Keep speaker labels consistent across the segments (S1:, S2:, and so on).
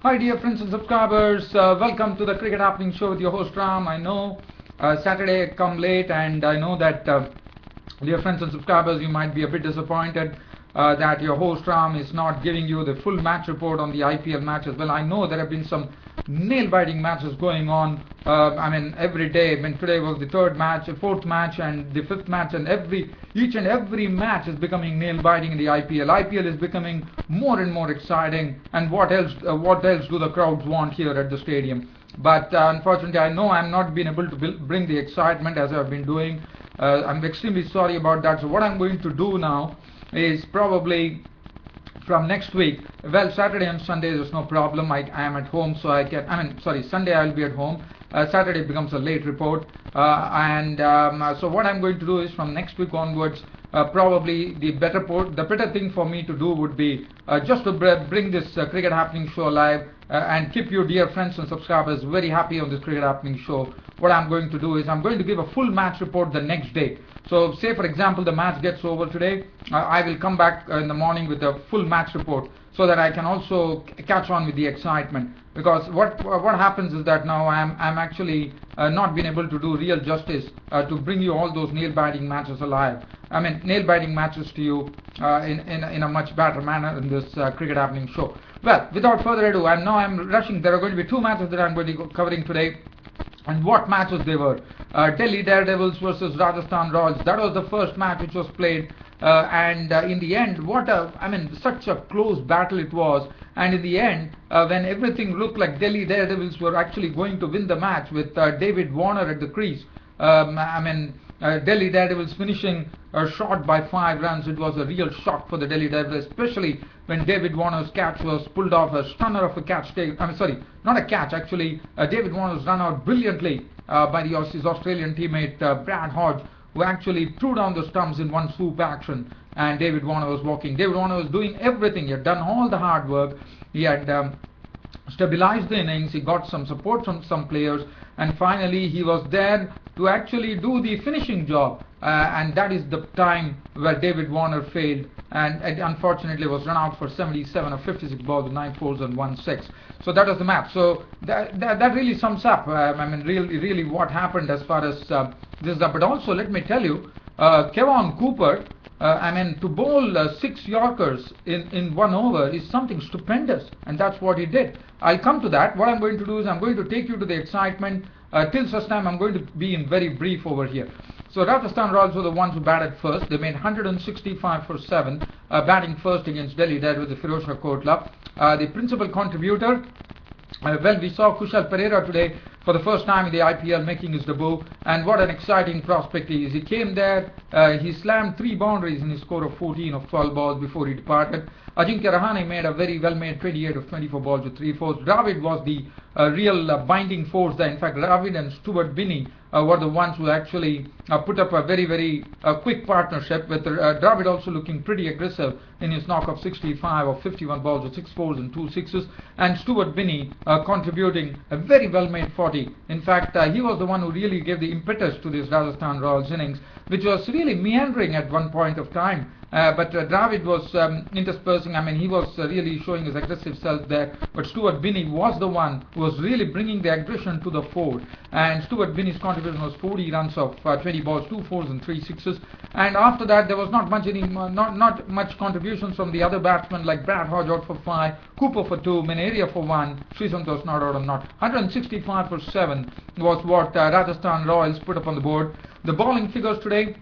S1: Hi dear friends and subscribers, welcome to the Cricket Happening Show with your host Ram. I know Saturday come late, and I know that dear friends and subscribers, you might be a bit disappointed that your host Ram is not giving you the full match report on the IPL matches. Well, I know there have been some nail-biting matches going on. Every day. Today was the third match, fourth match, and the fifth match, and each and every match is becoming nail-biting in the IPL. IPL is becoming more and more exciting. And what else? What else do the crowds want here at the stadium? But unfortunately, I know I'm not being able to bring the excitement as I've been doing. I'm extremely sorry about that. So what I'm going to do now is probably from next week. Well, Saturday and Sunday there's no problem. I am at home, so I can. Sunday I'll be at home. Saturday becomes a late report, so what I'm going to do is from next week onwards. Probably the better thing for me to do would be just to bring this Cricket Happening Show alive and keep you dear friends and subscribers very happy on this Cricket Happening Show. What I'm going to do is I'm going to give a full match report the next day. So say for example the match gets over today, I will come back in the morning with a full match report so that I can also catch on with the excitement. Because what happens is that now I'm actually not being able to do real justice to bring you all those nail-biting matches alive. Nail-biting matches to you in a much better manner in this Cricket Happening Show. Well, without further ado, I'm rushing. There are going to be two matches that I'm going to be covering today. And what matches they were? Delhi Daredevils versus Rajasthan Royals. That was the first match which was played, and in the end, such a close battle it was. And in the end, when everything looked like Delhi Daredevils were actually going to win the match with David Warner at the crease, Delhi Daredevils finishing short by 5 runs. It was a real shock for the Delhi Daredevils, especially when David Warner's catch was pulled off, a stunner of a catch. Not a catch actually. David Warner was run out brilliantly by his Australian teammate Brad Hodge, who actually threw down the stumps in one swoop action, and David Warner was walking. David Warner was doing everything. He had done all the hard work. He had stabilized the innings. He got some support from some players, and finally he was there to actually do the finishing job. And that is the time where David Warner failed, and unfortunately was run out for 77 of 56 balls with 9 fours and 1 6. So that was the match. So that really sums up really what happened as far as this. But also let me tell you, Kevon Cooper, to bowl 6 Yorkers in 1 over is something stupendous, and that's what he did. I'll come to that. What I'm going to do is I'm going to take you to the excitement. Till such time I'm going to be in very brief over here. So Rajasthan Royals were the ones who batted first. They made 165 for 7, batting first against Delhi Daredevils with Firozshah Kotla. The principal contributor, we saw Kushal Perera today for the first time in the IPL making his debut, and what an exciting prospect he is. He came there, he slammed 3 boundaries in his score of 14 of 12 balls before he departed. Ajinkya Rahane made a very well-made 28 of 24 balls with 3 fours. Dravid was the real binding force there. In fact, Dravid and Stuart Binney were the ones who actually put up a very quick partnership, with Dravid also looking pretty aggressive in his knock of 65 of 51 balls with 6 fours and 2 sixes, and Stuart Binney contributing a very well-made 40. In fact, he was the one who really gave the impetus to this Rajasthan Royals innings, which was really meandering at one point of time. But Dravid was interspersing. He was really showing his aggressive self there. But Stuart Binney was the one who was really bringing the aggression to the fore. And Stuart Binney's contribution was 40 runs of 20 balls, 2 fours and 3 sixes. And after that, there was not much contributions from the other batsmen, like Brad Hodge out for 5, Cooper for 2, Meneria for 1, Sreesanth was not out or not. 165 for 7 was what Rajasthan Royals put up on the board. The bowling figures today: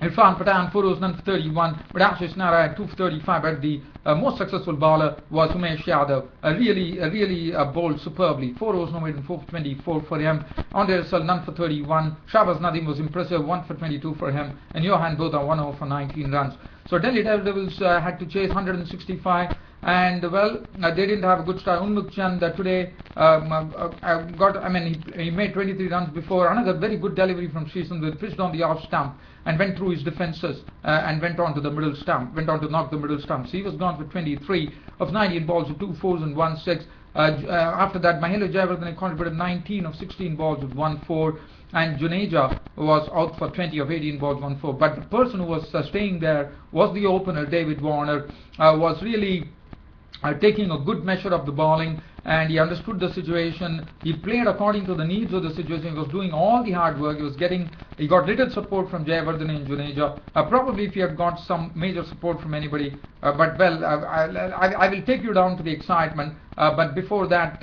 S1: Irfan Pathan, 4 overs, none for 31, but Ashish Nara at 2 for 35. But the most successful bowler was Umesh Yadav, really bowled superbly. 4 overs, no more than 4 for 24 for him. Andre Russell, none for 31. Shahbaz Nadeem was impressive, 1 for 22 for him. And Johan Botha, 1 over for 19 runs. So Delhi Daredevils had to chase 165. And they didn't have a good start. Unmuk Chand today he made 23 runs before. Another very good delivery from Sreesanth, with pitched on the off stump and went through his defences and went on to knock the middle stump. So he was gone for 23 of 19 balls with 2 fours and 1 6. After that, Mahela Jayawardene contributed 19 of 16 balls with 1 4. And Juneja was out for 20 of 18 balls, 1 4. But the person who was staying there was the opener, David Warner. Was really taking a good measure of the bowling, and he understood the situation. He played according to the needs of the situation. He was doing all the hard work. He got little support from Jayawardene and Juneja. Probably if he had got some major support from anybody. But well, I will take you down to the excitement. But before that,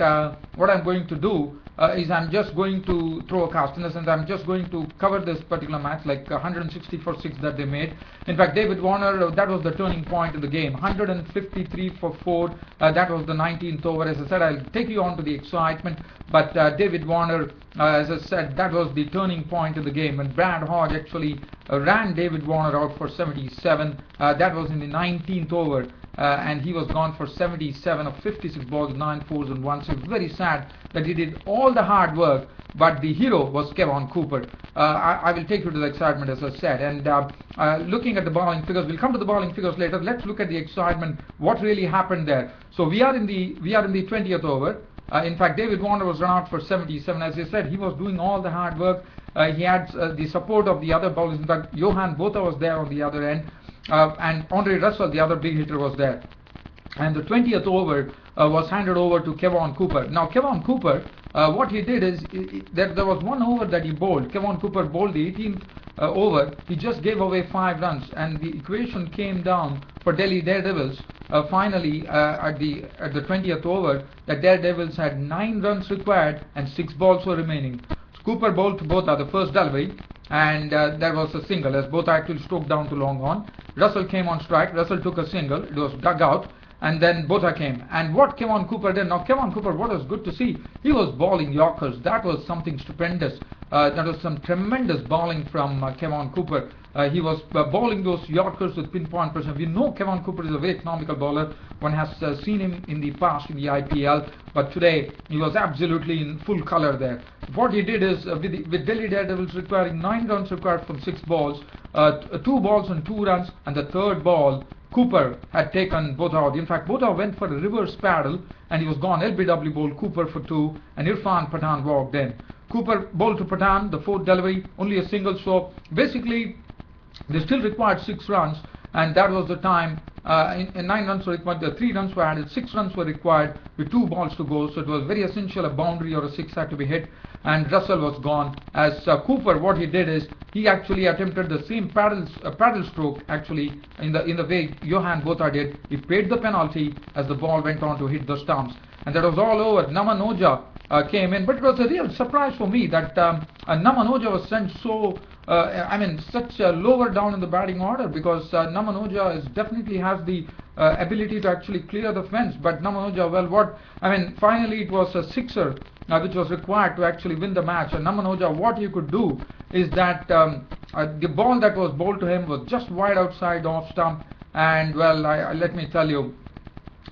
S1: what I'm going to do is I'm just going to throw a cast. In the sense, I'm just going to cover this particular match, like 160 for 6 that they made. In fact, David Warner, that was the turning point of the game. 153 for 4. That was the 19th over. As I said, I'll take you on to the excitement. But David Warner, as I said, that was the turning point of the game. And Brad Hodge actually ran David Warner out for 77. That was in the 19th over. And he was gone for 77 of 56 balls, 9 fours and 1 6. Very sad that he did all the hard work, but the hero was Kevon Cooper. I will take you to the excitement, as I said. And looking at the bowling figures, we'll come to the bowling figures later. Let's look at the excitement. What really happened there? So we are in the 20th over. In fact, David Warner was run out for 77. As I said, he was doing all the hard work. He had the support of the other bowlers. In fact, Johan Botha was there on the other end. And Andre Russell, the other big hitter, was there. And the 20th over was handed over to Kevon Cooper. Now, Kevon Cooper, what he did is, there was one over that he bowled. Kevon Cooper bowled the 18th over. He just gave away 5 runs. And the equation came down for Delhi Daredevils. Finally, at the 20th over, the Daredevils had 9 runs required and 6 balls were remaining. Cooper bowled to Botha the first delivery, and there was a single as Botha actually stroked down to long on. Russell came on strike. Russell took a single. It was dug out, and then Botha came. And what Kevon Cooper did, now Kevon Cooper, what was good to see, he was bowling Yorkers. That was something stupendous. That was some tremendous bowling from Kevon Cooper. He was bowling those Yorkers with pinpoint precision. We know Kevon Cooper is a very economical bowler. One has seen him in the past in the IPL, but today he was absolutely in full color there. What he did is, with Delhi Daredevils requiring 9 runs required from 6 balls, 2 balls and 2 runs, and the third ball, Cooper had taken Botha out. In fact, Botha went for a reverse paddle and he was gone. LBW bowled Cooper for 2 and Irfan Pathan walked in. Cooper bowled to Pathan, the 4th delivery, only a single. So basically, they still required 6 runs, and that was the time. In 9 runs were required, 3 runs were added, 6 runs were required with 2 balls to go. So it was very essential a boundary or a 6 had to be hit, and Russell was gone. As Cooper, what he did is he actually attempted the same paddle stroke actually in the way Johan Botha did. He paid the penalty as the ball went on to hit the stumps, and that was all over. Naman Oja came in, but it was a real surprise for me that Naman Oja was sent so such lower down in the batting order, because Naman Oja definitely has the ability to actually clear the fence. But Naman Oja, finally it was a sixer which was required to actually win the match. And Naman Oja, what he could do is that the ball that was bowled to him was just wide outside off stump, and let me tell you,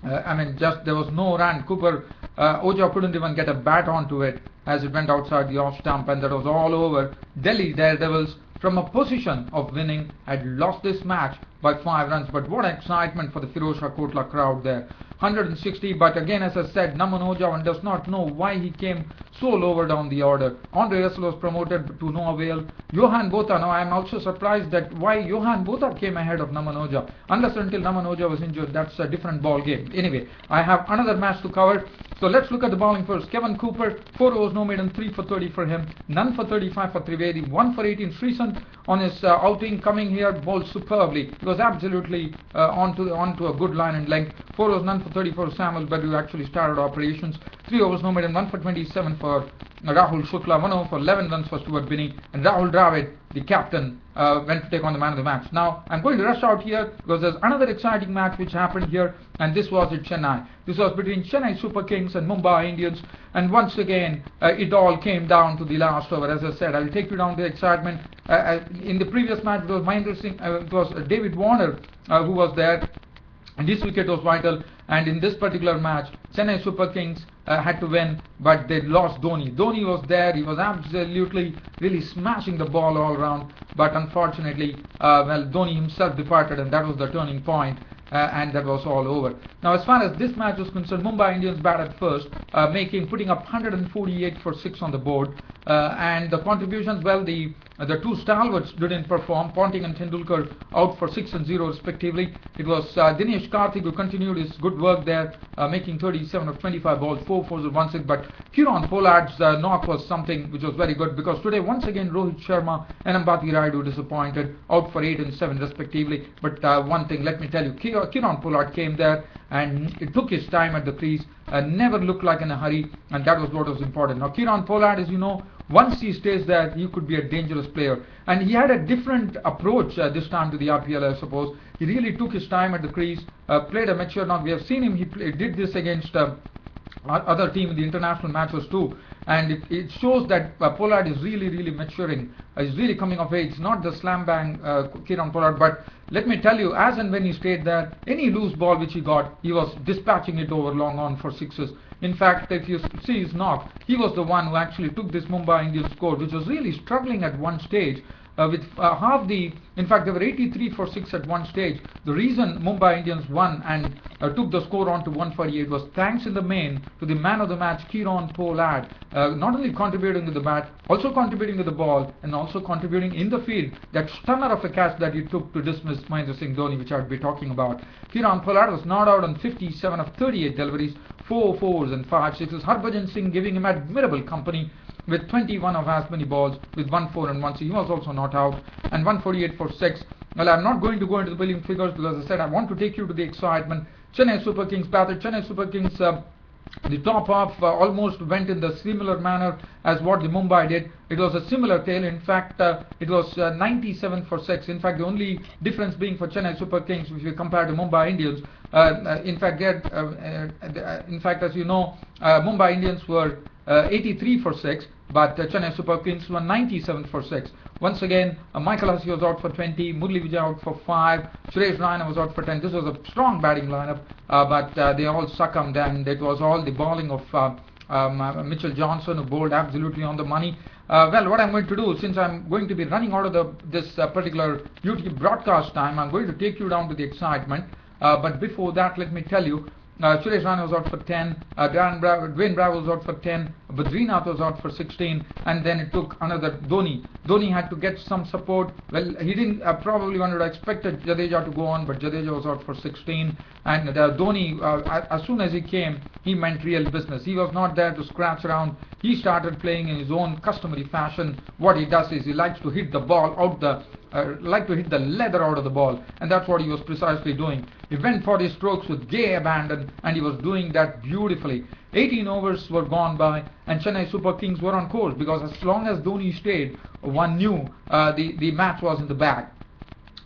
S1: there was no run. Oja couldn't even get a bat onto it as it went outside the off stump, and that was all over. Delhi Daredevils, from a position of winning, had lost this match by 5 runs. But what excitement for the Firozshah Kotla crowd there. 160, but again, as I said, Naman Oja, one does not know why he came so lower down the order. Andre Russell was promoted to no avail. Johan Botha, now I am also surprised that why Johan Botha came ahead of Naman Oja. Unless until Naman Oja was injured, that's a different ball game. Anyway, I have another match to cover. So let's look at the bowling first. Kevon Cooper, 4 overs, no maiden, 3 for 30 for him, none for 35 for Trivedi, 1 for 18. Sreesanth on his outing coming here bowled superbly. He was absolutely onto a good line and length. 4 overs, none for 34 Samuel Bedu actually started operations. 3 overs, no maiden, 1 for 27 for Rahul Shukla, 1 over for 11 runs for Stuart Binney, and Rahul Dravid, the captain, went to take on the man of the match. Now, I'm going to rush out here because there's another exciting match which happened here, and this was at Chennai. This was between Chennai Superkings and Mumbai Indians, and once again, it all came down to the last over. As I said, I'll take you down to the excitement. In the previous match, it was Mahendra Singh, it was David Warner who was there, and this wicket was vital. And in this particular match, Chennai Superkings had to win, but they lost Dhoni. Dhoni was there. He was absolutely really smashing the ball all around. But unfortunately, Dhoni himself departed, and that was the turning point. And that was all over. Now, as far as this match was concerned, Mumbai Indians batted first, putting up 148 for 6 on the board. And the contributions, the the two stalwarts didn't perform. Ponting and Tendulkar out for 6 and 0 respectively. It was Dinesh Karthik who continued his good work there, making 37 of 25 balls, 4 fours and 1 6. But Kieron Pollard's knock was something which was very good, because today once again Rohit Sharma and Ambati Rayudu disappointed, out for 8 and 7 respectively. But one thing, let me tell you, Kieron Pollard came there and it took his time at the crease, never looked like in a hurry, and that was what was important. Now Kieron Pollard, as you know, once he stays there, he could be a dangerous player, and he had a different approach this time to the IPL, I suppose. He really took his time at the crease, played a mature knock. We have seen him, he did this against other team in the international matches too, and it shows that Pollard is really maturing. He's really coming of age. Not the slam bang Kieron Pollard, but let me tell you, as and when he stayed there, any loose ball which he got, he was dispatching it over long on for sixes. In fact, if you see his knock, he was the one who actually took this Mumbai Indians score, which was really struggling at one stage. With half the, in fact, they were 83 for 6 at one stage. The reason Mumbai Indians won and took the score on to 148 was thanks in the main to the man of the match, Kieron Pollard, not only contributing with the bat, also contributing with the ball, and also contributing in the field. That stunner of a catch that he took to dismiss Mahendra Singh Dhoni, which I'd be talking about. Kieron Pollard was not out on 57 of 38 deliveries, 4 fours and 5 sixes. Harbhajan Singh giving him admirable company with 21 of as many balls, with 1 4 and 1 6. He was also not out, and 148 for 6. Well, I'm not going to go into the billing figures, because as I said, I want to take you to the excitement. Chennai Super Kings batted. Chennai Super Kings, the top half almost went in the similar manner as what the Mumbai did. It was a similar tale. In fact, it was 97 for 6. In fact, the only difference being for Chennai Super Kings, if you compare to Mumbai Indians, in fact, as you know, Mumbai Indians were 83 for 6, but Chennai Super Kings were 97 for 6. Once again, Michael Hussey was out for 20, Murli Vijay out for 5, Suresh Raina was out for 10. This was a strong batting lineup, but they all succumbed, and it was all the bowling of Mitchell Johnson, who bowled absolutely on the money. Well, what I'm going to do, since I'm going to be running out of this particular YouTube broadcast time, I'm going to take you down to the excitement. But before that, let me tell you, Suresh Raina was out for 10, Dwayne Bravo was out for 10, Badrinath was out for 16, and then it took another Dhoni. Dhoni had to get some support. Well, he didn't, probably one would have expected Jadeja to go on, but Jadeja was out for 16, and Dhoni, as soon as he came, he meant real business. He was not there to scratch around. He started playing in his own customary fashion. What he does is he likes to hit the ball out the hit the leather out of the ball, and that's what he was precisely doing. He went for his strokes with gay abandon, and he was doing that beautifully. 18 overs were gone by, and Chennai Super Kings were on course, because as long as Dhoni stayed, one knew the match was in the bag.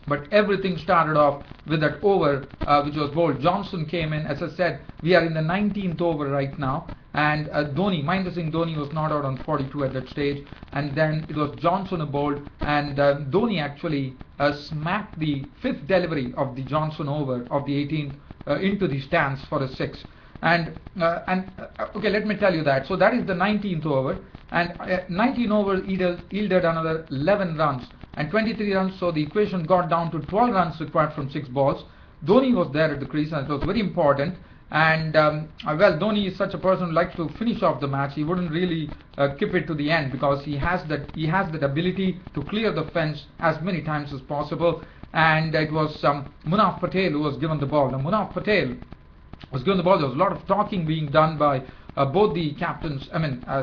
S1: But everything started off with that over which was bowled. Johnson came in. As I said, we are in the 19th over right now, and Mahendra Singh Dhoni was not out on 42 at that stage, and then it was Johnson who bowled, and Dhoni actually smacked the 5th delivery of the Johnson over of the 18th into the stands for a 6. And okay, let me tell you that. So that is the 19th over, and 19 overs yielded another 11 runs and 23 runs. So the equation got down to 12 runs required from 6 balls. Dhoni was there at the crease, and it was very important. And well, Dhoni is such a person who likes to finish off the match. He wouldn't really keep it to the end, because he has that ability to clear the fence as many times as possible. And it was Munaf Patel who was given the ball. Now, Munaf Patel was given the ball. There was a lot of talking being done by both the captains,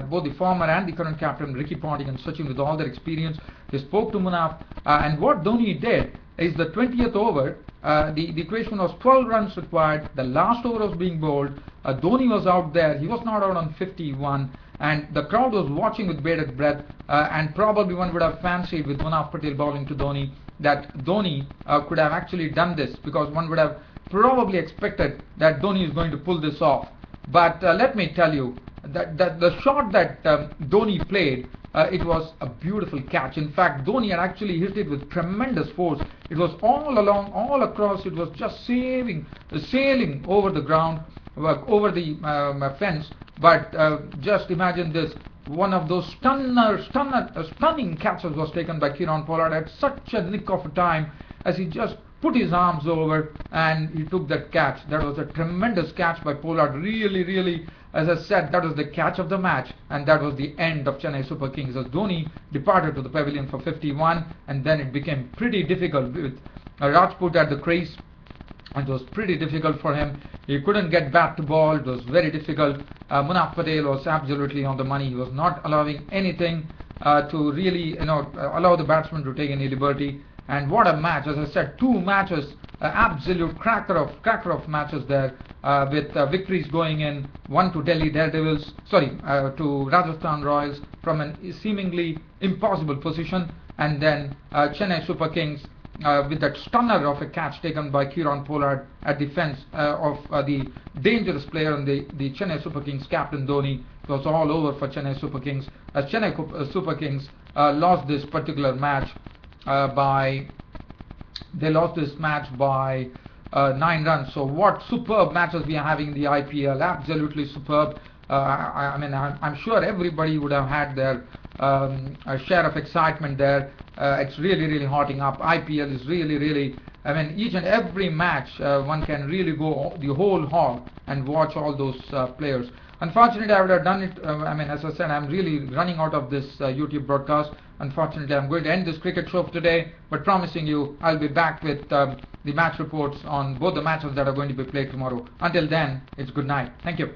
S1: both the former and the current captain, Ricky Ponting and Sachin, with all their experience. They spoke to Munaf, and what Dhoni did is the 20th over, the equation was 12 runs required. The last over was being bowled. Dhoni was out there. He was not out on 51, and the crowd was watching with bated breath, and probably one would have fancied, with Munaf Patel bowling to Dhoni, that Dhoni could have actually done this, because one would have probably expected that Dhoni is going to pull this off. But let me tell you that the shot that Dhoni played, it was a beautiful catch. In fact, Dhoni had actually hit it with tremendous force. It was all along, all across. It was just sailing over the ground, over the fence. But just imagine this. One of those stunning catches was taken by Kieron Pollard at such a nick of a time, as he just put his arms over and he took that catch. That was a tremendous catch by Pollard. Really as I said, that was the catch of the match, and that was the end of Chennai Super Kings as Dhoni departed to the pavilion for 51, and then it became pretty difficult with Rajput at the crease. It was pretty difficult for him. He couldn't get bat to ball. It was very difficult. Munaf Patel was absolutely on the money. He was not allowing anything to really, allow the batsman to take any liberty. And what a match! As I said, 2 matches, absolute cracker of matches there, with victories going in. One to Delhi Daredevils, to Rajasthan Royals from a seemingly impossible position, and then Chennai Super Kings. With that stunner of a catch taken by Kieron Pollard at the fence of the dangerous player and the Chennai Super Kings captain Dhoni. It was all over for Chennai Super Kings as Chennai Super Kings lost this particular match by 9 runs. So what superb matches we are having in the IPL, absolutely superb. I'm sure everybody would have had their a share of excitement there. It's really hotting up. IPL is really, each and every match one can really go the whole hog and watch all those players. Unfortunately, I would have done it, as I said, I'm really running out of this YouTube broadcast. Unfortunately, I'm going to end this cricket show for today, but promising you I'll be back with the match reports on both the matches that are going to be played tomorrow. Until then, it's good night. Thank you.